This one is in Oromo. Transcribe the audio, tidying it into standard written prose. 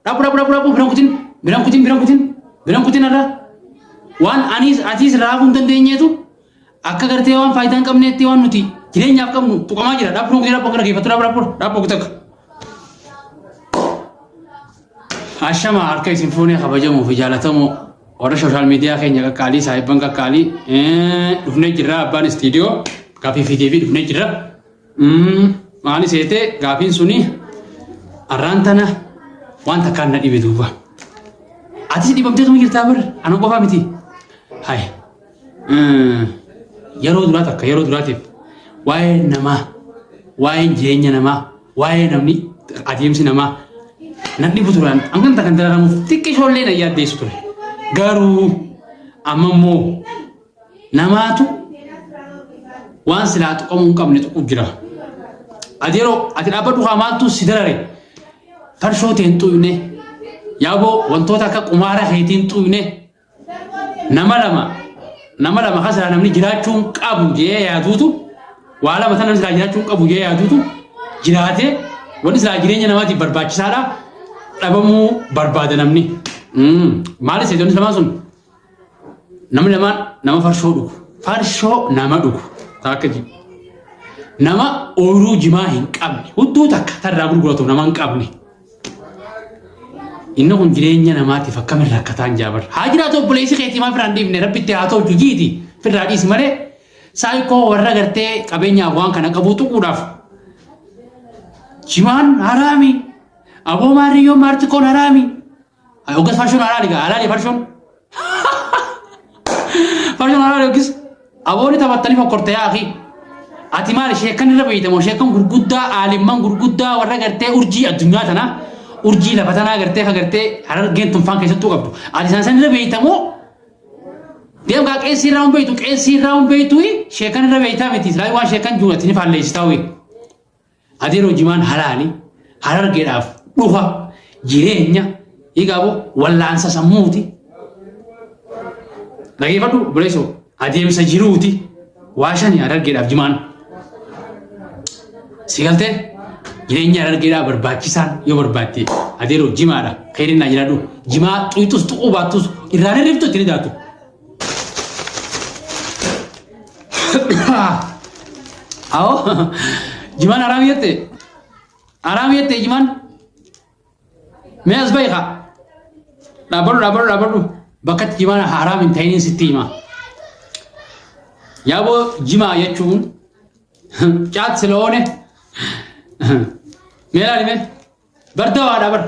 Rapu biran kutin arra waan atis raafuu dandeenyeetu akka gartee waan faayidaan qabneetti waan nuti jireenyaaf qabnu tuqamaa jira rapu kutin rapu gara keeffatu rapu kutak ashama harka isin fuunee kabajamoo fi jaalatamoo warra social media keenya qaqqaalii saahiban qaqqaalii dhufnee jirra abbaan studio gaafii fi TV dhufnee jirra maali seete gaafiin suni arraantana wanta kan na dhibe duuba atis dhibamtee tuma jirtaa bar ana qofaa miti hay yeroo duraatiif waa'ee namaa waa'ee jireenya namaa waa'ee namni adeemsi namaa nan dhibu turaan anganta kan dararamuuf xiqqishoollee na yaaddeessu ture garuu amma immoo namaatu waan silaa tuqamuu hin qabne tuqu jira adeeroo ati dhaabbadhu haa maaltu si darare farshoo teen xuyne yaabo wantoota akka qumaara heetiin xuyne nama lama kasara namni jiraachuun qabu jee yaaduutu waa lama tan namni silaa jiraachuun qabu jee yaaduutu jiraate wanni silaa jireenya namaatiif barbaachisaadha dhabamuu barbaada namni maali seetonni lamaan sun namni lamaan nama farshoo nama dhugu taakka jiru nama ooyiruu jimaa hin qabne hudduu takka tarraa gurguratu nama hin qabne inni kun jireenya namaatiif akkamirraa akka ta'an jaabar haa jiraatu obboleessi keetii maa firaan dhiifne rabbitti haa ta'u jujiiti firraa dhiisi malee saayikoo warra gartee qabeenyaaf waan kana qabuu tuquudhaaf jimaan haraami aboo maariyyoo maartikoon haraami ogas farshoon halaali farshoon halaali ogis abooni taphattanii fokkortee akhi ati maali sheekan irra beeytamoo sheekan gurguddaa aalimman gurguddaa warra gartee urjii addunyaa tanaa urjii lafa tanaa gartee harargeen tunfaan keessattuu qabdu ati san irra beeytamoo deem kaa qeessi irraa hun beeytu sheekan irra beeytaa miti silaa waan sheekan juunatti ni faalleessitaawee adeeroo jimaan halaali harargeedhaaf dhufa jireenya igaabo wallaansa sammuuti dhageeffadhu buleessoo adeemsa jiruuti waashani harargeedhaaf jimaan sigaltee jireenya harargeedhaaf barbaachisaan yoo barbaadde adeeroo jimaadha khayrinnaa jiraadhu jimaa xuytus tuquu baattus irraan hirriftu itti ni daatu awo jimaan haraam yette jimaan mee as bahi kaa dhaabadhu bakkatti jimaan haraam hin ta'iniin sitti hima yaaboo jimaa jechuun caat siloone mee laali mee bardawaadha bar